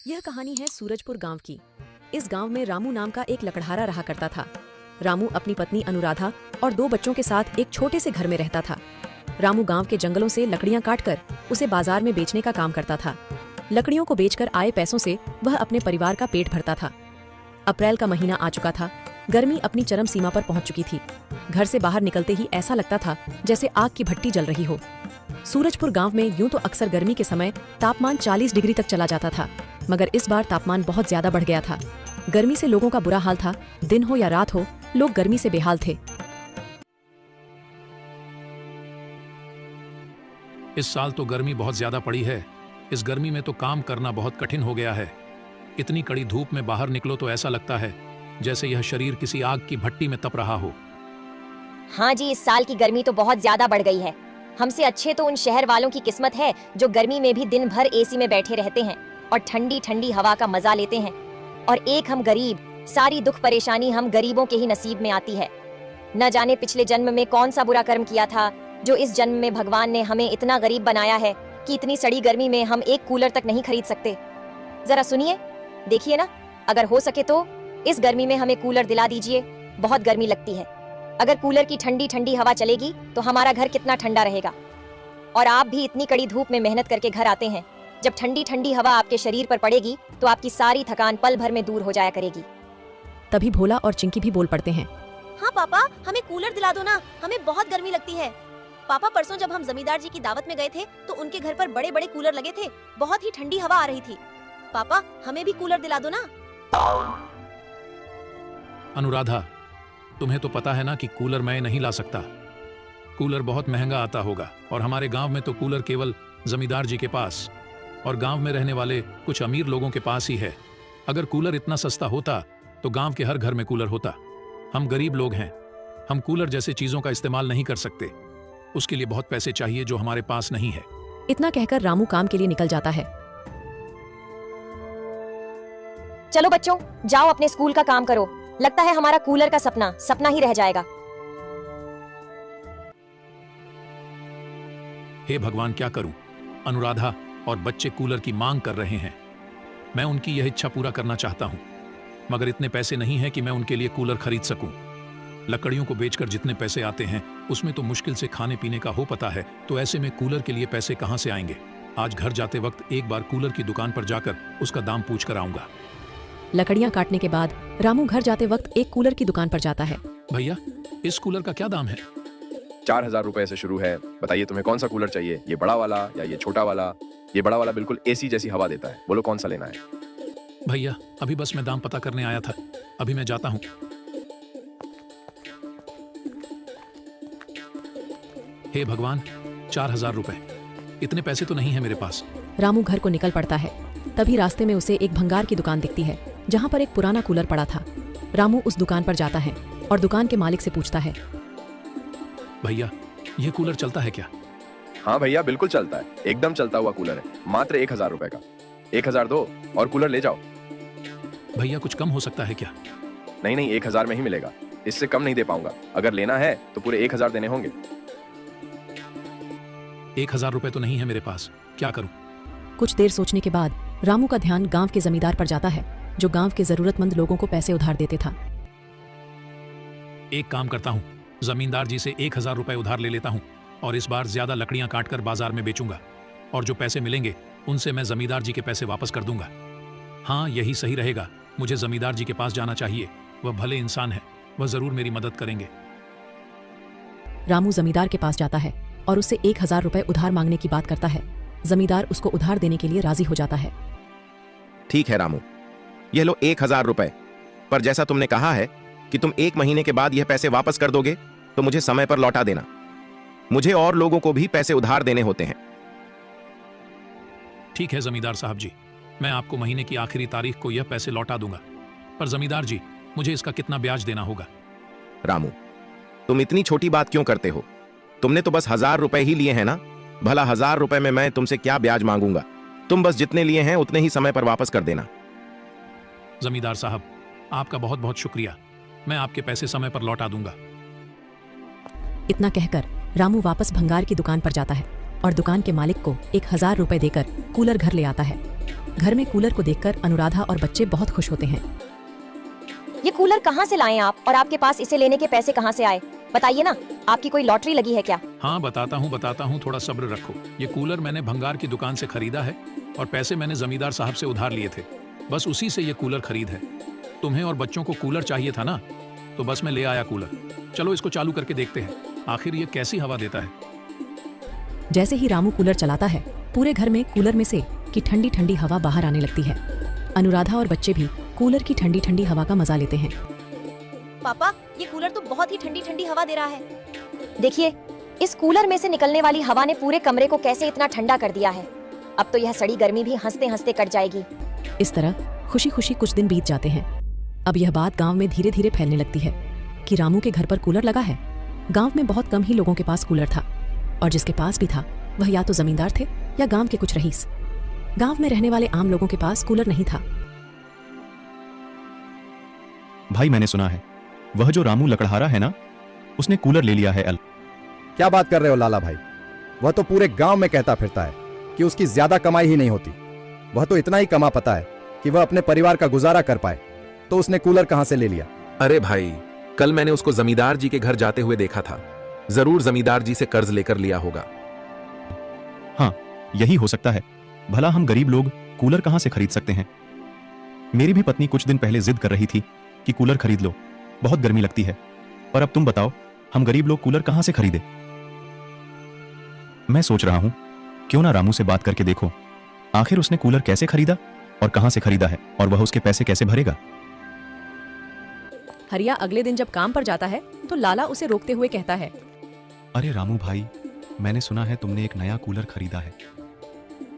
यह कहानी है सूरजपुर गांव की। इस गांव में रामू नाम का एक लकड़हारा रहा करता था। रामू अपनी पत्नी अनुराधा और 2 बच्चों के साथ एक छोटे से घर में रहता था। रामू गांव के जंगलों से लकड़ियां काटकर उसे बाजार में बेचने का काम करता था। लकड़ियों को बेचकर आए पैसों से वह अपने परिवार का पेट भरता था। अप्रैल का महीना आ चुका था। गर्मी अपनी चरम सीमा पर पहुंच चुकी थी। घर से बाहर निकलते ही ऐसा लगता था जैसे आग की भट्टी जल रही हो। सूरजपुर गांव में यूं तो अक्सर गर्मी के समय तापमान 40 डिग्री तक चला जाता था, मगर इस बार तापमान बहुत ज्यादा बढ़ गया था। गर्मी से लोगों का बुरा हाल था। दिन हो या रात हो, लोग गर्मी से बेहाल थे। इस साल तो गर्मी बहुत ज्यादा पड़ी है। इस गर्मी में तो काम करना बहुत कठिन हो गया है। इतनी कड़ी धूप में बाहर निकलो तो ऐसा लगता है जैसे यह शरीर किसी आग की भट्टी में तप रहा हो। हाँ जी, इस साल की गर्मी तो बहुत ज्यादा बढ़ गई है। हमसे अच्छे तो उन शहर वालों की किस्मत है जो गर्मी में भी दिन भर एसी में बैठे रहते हैं और ठंडी ठंडी हवा का मजा लेते हैं। और एक हम गरीब, सारी दुख परेशानी हम गरीबों के ही नसीब में आती है। न जाने पिछले जन्म में कौन सा बुरा कर्म किया था जो इस जन्म में भगवान ने हमें इतना गरीब बनाया है कि इतनी सड़ी गर्मी में हम एक कूलर तक नहीं खरीद सकते। जरा सुनिए, देखिए ना, अगर हो सके तो इस गर्मी में हमें कूलर दिला दीजिए। बहुत गर्मी लगती है। अगर कूलर की ठंडी ठंडी हवा चलेगी तो हमारा घर कितना ठंडा रहेगा। और आप भी इतनी कड़ी धूप में मेहनत करके घर आते हैं। जब ठंडी ठंडी हवा आपके शरीर पर पड़ेगी तो आपकी सारी थकान पल भर में दूर हो जाया करेगी। तभी भोला और चिंकी भी बोल पड़ते हैं। हाँ पापा, हमें कूलर दिला दो ना, हमें बहुत गर्मी लगती है। पापा, परसों जब हम जमींदार जी की दावत में गए थे तो उनके घर पर बड़े बड़े कूलर लगे थे। बहुत ही ठंडी हवा आ रही थी। पापा, हमें भी कूलर दिला दो ना। अनुराधा, तुम्हें तो पता है ना कि कूलर मैं नहीं ला सकता। कूलर बहुत महंगा आता होगा और हमारे गांव में तो कूलर केवल जमींदार जी के पास और गांव में रहने वाले कुछ अमीर लोगों के पास ही है। अगर कूलर इतना सस्ता होता तो गांव के हर घर में कूलर होता। हम गरीब लोग हैं, हम कूलर जैसे चीजों का इस्तेमाल नहीं कर सकते। उसके लिए बहुत पैसे चाहिए जो हमारे पास नहीं है। इतना कहकर रामू काम के लिए निकल जाता है। चलो बच्चों, जाओ अपने स्कूल का काम करो। लगता है हमारा कूलर का सपना सपना ही रह जाएगा। हे भगवान, क्या करूं? अनुराधा और बच्चे कूलर की मांग कर रहे हैं। मैं उनकी यह इच्छा पूरा करना चाहता हूं, मगर इतने पैसे नहीं हैं कि मैं उनके लिए कूलर खरीद सकूं। लकड़ियों को बेचकर जितने पैसे आते हैं उसमें तो मुश्किल से खाने पीने का हो पता है, तो ऐसे में कूलर के लिए पैसे कहां से आएंगे? आज घर जाते वक्त एक बार कूलर की दुकान पर जाकर उसका दाम पूछ कर आऊंगा। लकड़ियां काटने के बाद रामू घर जाते वक्त एक कूलर की दुकान पर जाता है। भैया, इस कूलर का क्या दाम है? 4000 रुपए से शुरू है। बताइए तुम्हें कौन सा कूलर चाहिए, ये बड़ा वाला या ये छोटा वाला? ये बड़ा वाला बिल्कुल एसी जैसी हवा देता है। बोलो कौन सा लेना है? भैया, अभी बस मैं दाम पता करने आया था, अभी मैं जाता हूँ। हे भगवान, 4000 रुपए, इतने पैसे तो नहीं है मेरे पास। रामू घर को निकल पड़ता है। तभी रास्ते में उसे एक भंगार की दुकान दिखती है जहाँ पर एक पुराना कूलर पड़ा था। रामू उस दुकान पर जाता है और दुकान के मालिक से पूछता है, भैया, ये कूलर चलता है क्या? हाँ भैया, बिल्कुल चलता है। एकदम चलता हुआ कूलर है। मात्र 1000 रुपए का। 1000 दो और कूलर ले जाओ। भैया, कुछ कम हो सकता है क्या? नहीं नहीं, 1000 में ही मिलेगा। इससे कम नहीं दे पाऊंगा। अगर लेना है तो पूरे 1000 देने होंगे। 1000 रुपए तो नहीं है मेरे पास, क्या करूं? कुछ देर सोचने के बाद रामू का ध्यान गांव के जमींदार पर जाता है जो गांव के जरूरतमंद लोगों को पैसे उधार देते था। एक काम करता हूँ, जमींदार जी से 1000 रुपए उधार ले लेता हूँ और इस बार ज्यादा लकड़ियां काटकर बाजार में बेचूंगा और जो पैसे मिलेंगे उनसे मैं जमींदार जी के पैसे वापस कर दूंगा। हाँ, यही सही रहेगा। मुझे जमींदार जी के पास जाना चाहिए। वह भले इंसान है, वह जरूर मेरी मदद करेंगे। रामू जमींदार के पास जाता है और उससे 1000 रुपए उधार मांगने की बात करता है। जमींदार उसको उधार देने के लिए राजी हो जाता है। ठीक है रामू, ये लो 1000 रुपए, पर जैसा तुमने कहा है कि तुम 1 महीने के बाद यह पैसे वापस कर दोगे तो मुझे समय पर लौटा देना। मुझे और लोगों को भी पैसे उधार देने होते हैं। ठीक है जमींदार साहब जी, मैं आपको महीने की आखिरी तारीख को यह पैसे लौटा दूंगा। पर जमींदार जी, मुझे इसका कितना ब्याज देना होगा? रामू, तुम इतनी छोटी बात क्यों करते हो? तुमने तो बस 1000 रुपए ही लिए हैं ना। भला 1000 रुपए में मैं तुमसे क्या ब्याज मांगूंगा? तुम बस जितने लिए हैं उतने ही समय पर वापस कर देना। जमींदार साहब, आपका बहुत बहुत शुक्रिया। मैं आपके पैसे समय पर लौटा दूंगा। इतना कहकर रामू वापस भंगार की दुकान पर जाता है और दुकान के मालिक को 1000 रुपए देकर कूलर घर ले आता है। घर में कूलर को देखकर अनुराधा और बच्चे बहुत खुश होते हैं। ये कूलर कहाँ से लाए आप, और आपके पास इसे लेने के पैसे कहाँ से आए? बताइए ना, आपकी कोई लॉटरी लगी है क्या? हाँ बताता हूँ, थोड़ा सब्र रखो। ये कूलर मैंने भंगार की दुकान से खरीदा है और पैसे मैंने जमींदार साहब से उधार लिए थे। बस उसी से ये कूलर खरीद है। तुम्हें और बच्चों को कूलर चाहिए था ना, तो बस मैं ले आया कूलर। चलो इसको चालू करके देखते हैं, आखिर ये कैसी हवा देता है। जैसे ही रामू कूलर चलाता है, पूरे घर में कूलर में से की ठंडी ठंडी हवा बाहर आने लगती है। अनुराधा और बच्चे भी कूलर की ठंडी ठंडी हवा का मजा लेते हैं। पापा, ये कूलर तो बहुत ही ठंडी ठंडी हवा दे रहा है। देखिए, इस कूलर में से निकलने वाली हवा ने पूरे कमरे को कैसे इतना ठंडा कर दिया है। अब तो यह सड़ी गर्मी भी हंसते हंसते कट जाएगी। इस तरह खुशी खुशी कुछ दिन बीत जाते हैं। अब यह बात गांव में धीरे धीरे फैलने लगती है कि रामू के घर पर कूलर लगा है। गांव में बहुत कम ही लोगों के पास कूलर था, और जिसके पास भी था वह या तो जमींदार थे या गांव के कुछ रईस। गांव में रहने वाले आम लोगों के पास कूलर नहीं था। भाई मैंने सुना है वह जो रामू लकड़हारा है ना, उसने कूलर ले लिया है। क्या बात कर रहे हो लाला भाई? वह तो पूरे गांव में कहता फिरता है कि उसकी ज्यादा कमाई ही नहीं होती। वह तो इतना ही कमा पाता है कि वह अपने परिवार का गुजारा कर पाए, तो उसने कूलर कहां से ले लिया? अरे भाई, कल मैंने उसको जमींदार जी के घर जाते हुए देखा था। जरूर जमींदार जी से कर्ज लेकर लिया होगा। हाँ, यही हो सकता है। भला हम गरीब लोग कूलर कहां से खरीद सकते हैं? मेरी भी पत्नी कुछ दिन पहले जिद कर रही थी कि कूलर खरीद लो, बहुत गर्मी लगती है। पर अब तुम बताओ, हम गरीब लोग कूलर कहां से खरीदे? मैं सोच रहा हूं क्यों ना रामू से बात करके देखो, आखिर उसने कूलर कैसे खरीदा और कहां से खरीदा है, और वह उसके पैसे कैसे भरेगा। हरिया अगले दिन जब काम पर जाता है तो लाला उसे रोकते हुए कहता है, अरे रामू भाई, मैंने सुना है तुमने एक नया कूलर खरीदा है।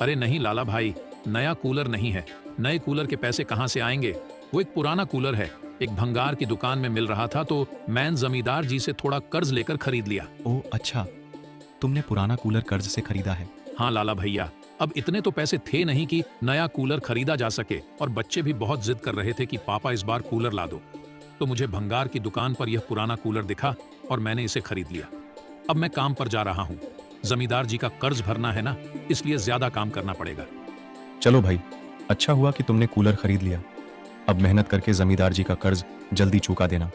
अरे नहीं लाला भाई, नया कूलर नहीं है। नए कूलर के पैसे कहाँ से आएंगे? वो एक पुराना कूलर है, एक भंगार की दुकान में मिल रहा था, तो मैं जमींदार जी से थोड़ा कर्ज लेकर खरीद लिया। ओह अच्छा, तुमने पुराना कूलर कर्ज से खरीदा है। हाँ लाला भैया, अब इतने तो पैसे थे नहीं कि नया कूलर खरीदा जा सके, और बच्चे भी बहुत जिद कर रहे थे कि पापा इस बार कूलर ला दो। तो मुझे भंगार की दुकान पर यह पुराना कूलर दिखा और मैंने इसे खरीद लिया। अब मैं काम पर जा रहा हूँ। जमींदार जी का कर्ज भरना है ना, इसलिए ज्यादा काम करना पड़ेगा। चलो भाई, अच्छा हुआ कि तुमने कूलर खरीद लिया। अब मेहनत करके जमींदार जी का कर्ज जल्दी चुका देना।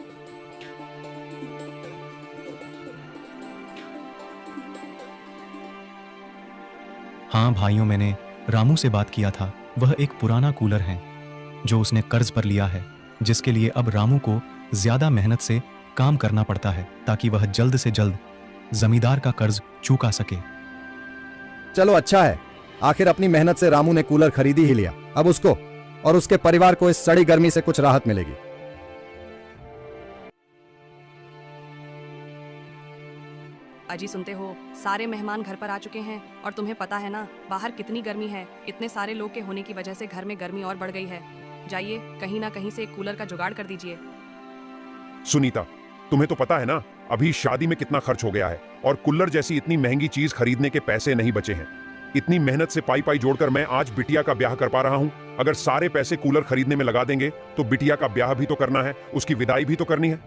हाँ भाइयों, मैंने रामू से बात किया था। वह एक पुराना कूलर है जो उसने कर्ज पर लिया है, जिसके लिए अब रामू को ज्यादा मेहनत से काम करना पड़ता है ताकि वह जल्द से जल्द जमींदार का कर्ज चुका सके। चलो अच्छा है, आखिर अपनी मेहनत से रामू ने कूलर खरीदी ही लिया। अब उसको और उसके परिवार को इस सड़ी गर्मी से कुछ राहत मिलेगी। अजी सुनते हो, सारे मेहमान घर पर आ चुके हैं और तुम्हें पता है ना बाहर कितनी गर्मी है। इतने सारे लोग के होने की वजह से घर में गर्मी और बढ़ गई है। जाइए कहीं ना कहीं से एक कूलर का जुगाड़ कर दीजिए। सुनीता, तुम्हें तो पता है ना अभी शादी में कितना खर्च हो गया है, और कूलर जैसी इतनी महंगी चीज खरीदने के पैसे नहीं बचे हैं। इतनी मेहनत से पाई पाई जोड़कर मैं आज बिटिया का ब्याह कर पा रहा हूँ। अगर सारे पैसे कूलर खरीदने में लगा देंगे तो बिटिया का ब्याह भी तो करना है, उसकी विदाई भी तो करनी है।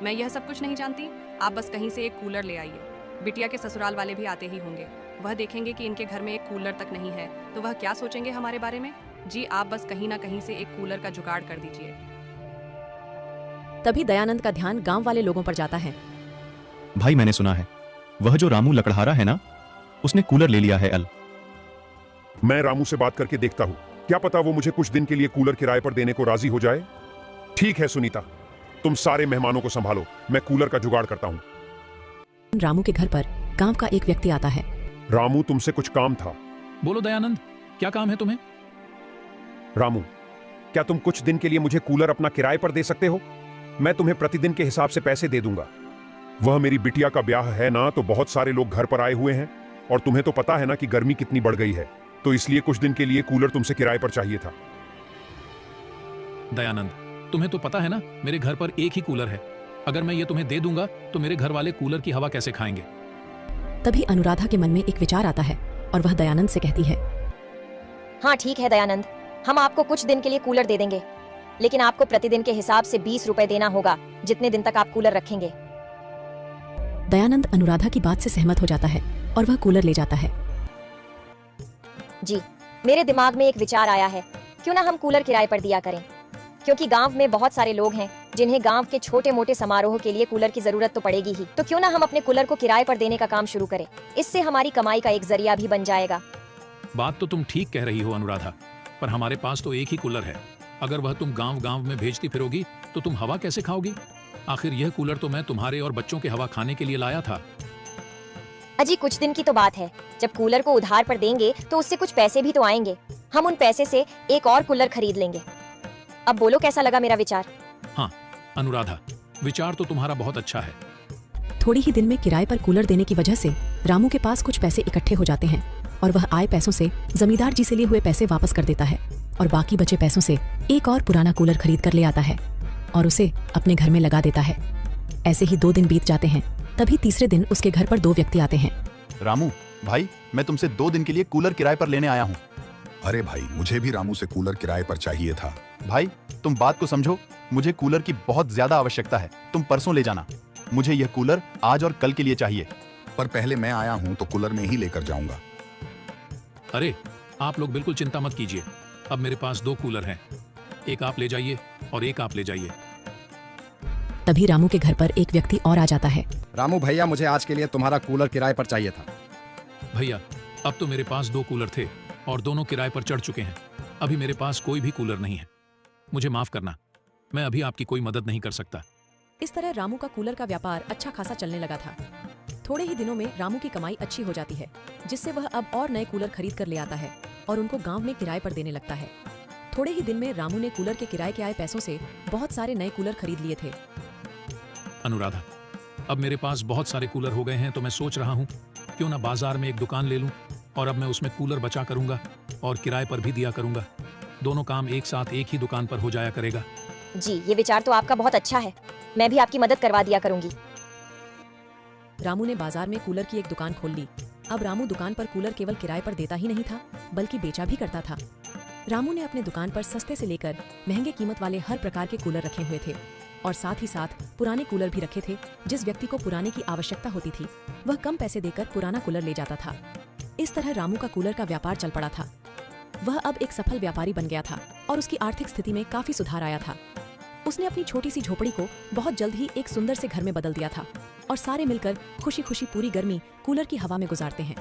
मैं यह सब कुछ नहीं जानती, आप बस कहीं से एक कूलर ले आइए। बिटिया के ससुराल वाले भी आते ही होंगे। वह देखेंगे कि इनके घर में एक कूलर तक नहीं है तो वह क्या सोचेंगे हमारे बारे में। जी आप बस कहीं ना कहीं से एक कूलर का जुगाड़ कर दीजिए। तभी दयानंद का ध्यान गांव वाले लोगों पर जाता है। भाई मैंने सुना है वह जो रामू लकड़हारा है ना, उसने कूलर ले लिया है। मैं रामू से बात करके देखता हूँ, क्या पता वो मुझे कुछ दिन के लिए कूलर किराए पर देने को राजी हो जाए। ठीक है सुनीता, तुम सारे मेहमानों को संभालो, मैं कूलर का जुगाड़ करता हूँ। रामू के घर पर गांव का एक व्यक्ति आता है। रामू, तुमसे कुछ काम था। बोलो दयानंद, क्या काम है तुम्हें? रामू, क्या तुम कुछ दिन के लिए मुझे कूलर अपना किराए पर दे सकते हो? मैं तुम्हें प्रतिदिन के हिसाब से पैसे दे दूंगा। वह मेरी बिटिया का ब्याह है ना, तो बहुत सारे लोग घर पर आए हुए हैं, और तुम्हें तो पता है ना कि गर्मी कितनी बढ़ गई है, तो इसलिए कुछ दिन के लिए कूलर तुमसे किराए पर चाहिए था। दयानंद, तुम्हें तो पता है ना मेरे घर पर एक ही कूलर है। अगर मैं ये तुम्हें दे दूंगा तो मेरे घर वाले कूलर की हवा कैसे खाएंगे? तभी अनुराधा के मन में एक विचार आता है और वह दयानंद से कहती है, हाँ ठीक है दयानंद, हम आपको कुछ दिन के लिए कूलर दे देंगे, लेकिन आपको प्रतिदिन के हिसाब से 20 रुपए देना होगा, जितने दिन तक आप कूलर रखेंगे। दयानंद अनुराधा की बात से सहमत हो जाता है और वह कूलर ले जाता है। जी, मेरे दिमाग में एक विचार आया है, क्यों ना हम कूलर किराए पर दिया करें, क्योंकि गांव में बहुत सारे लोग हैं जिन्हें गांव के छोटे मोटे समारोह के लिए कूलर की जरूरत तो पड़ेगी ही। तो क्यों ना हम अपने कूलर को किराए पर देने का काम शुरू करें, इससे हमारी कमाई का एक जरिया भी बन जाएगा। बात तो तुम ठीक कह रही हो अनुराधा, पर हमारे पास तो एक ही कूलर है। अगर वह तुम गांव गांव में भेजती फिरोगी तो तुम हवा कैसे खाओगी? आखिर यह कूलर तो मैं तुम्हारे और बच्चों के हवा खाने के लिए लाया था। अजी कुछ दिन की तो बात है, जब कूलर को उधार पर देंगे तो उससे कुछ पैसे भी तो आएंगे। हम उन पैसे से एक और कूलर खरीद लेंगे। अब बोलो कैसा लगा मेरा विचार? हाँ अनुराधा, विचार तो तुम्हारा बहुत अच्छा है। थोड़ी ही दिन में किराए पर कूलर देने की वजह से रामू के पास कुछ पैसे इकट्ठे हो जाते हैं और वह आए पैसों से जमींदार जी से लिए हुए पैसे वापस कर देता है और बाकी बचे पैसों से एक और पुराना कूलर खरीद कर ले आता है और उसे अपने घर में लगा देता है। ऐसे ही 2 दिन बीत जाते हैं। तभी तीसरे दिन उसके घर पर 2 व्यक्ति आते हैं। रामू भाई, मैं तुमसे 2 दिन के लिए कूलर किराए पर लेने आया हूँ। अरे भाई, मुझे भी रामू से कूलर किराए पर चाहिए था। भाई तुम बात को समझो, मुझे कूलर की बहुत ज्यादा आवश्यकता है। तुम परसों ले जाना। मुझे यह कूलर आज और कल के लिए चाहिए। पर पहले मैं आया हूँ तो कूलर में ही लेकर जाऊंगा। अरे आप लोग बिल्कुल चिंता मत कीजिए, अब मेरे पास 2 कूलर हैं। एक आप ले जाइए और एक आप ले जाइए। तभी रामू के घर पर एक व्यक्ति और आ जाता है। रामू भैया, मुझे आज के लिए तुम्हारा कूलर किराए पर चाहिए था। भैया अब तो मेरे पास 2 कूलर थे और दोनों किराए पर चढ़ चुके हैं। अभी मेरे पास कोई भी कूलर नहीं है। मुझे माफ करना, मैं अभी आपकी कोई मदद नहीं कर सकता। इस तरह रामू का कूलर का व्यापार अच्छा खासा चलने लगा था। थोड़े ही दिनों में रामू की कमाई अच्छी हो जाती है, जिससे वह अब और नए कूलर खरीद कर ले आता है और उनको गांव में किराए पर देने लगता है। थोड़े ही दिन में रामू ने कूलर के किराए के आए पैसों से बहुत सारे नए कूलर खरीद लिए थे। अनुराधा, अब मेरे पास बहुत सारे कूलर हो गए हैं तो मैं सोच रहा हूँ क्यों ना बाजार में एक दुकान ले लूँ और अब मैं उसमें कूलर बचा करूंगा और किराए पर भी दिया करूंगा। दोनों काम एक साथ एक ही दुकान पर हो जाया करेगा। जी ये विचार तो आपका बहुत अच्छा है, मैं भी आपकी मदद करवा दिया करूंगी। रामू ने बाजार में कूलर की एक दुकान खोल ली। अब रामू दुकान पर कूलर केवल किराए पर देता ही नहीं था, बल्कि बेचा भी करता था। रामू ने अपने दुकान पर सस्ते से लेकर महंगे कीमत वाले हर प्रकार के कूलर रखे हुए थे और साथ ही साथ पुराने कूलर भी रखे थे। जिस व्यक्ति को पुराने की आवश्यकता होती थी वह कम पैसे देकर पुराना कूलर ले जाता था। इस तरह रामू का कूलर का व्यापार चल पड़ा था। वह अब एक सफल व्यापारी बन गया था और उसकी आर्थिक स्थिति में काफी सुधार आया था। उसने अपनी छोटी सी झोपड़ी को बहुत जल्द ही एक सुंदर से घर में बदल दिया था और सारे मिलकर खुशी खुशी पूरी गर्मी कूलर की हवा में गुजारते हैं।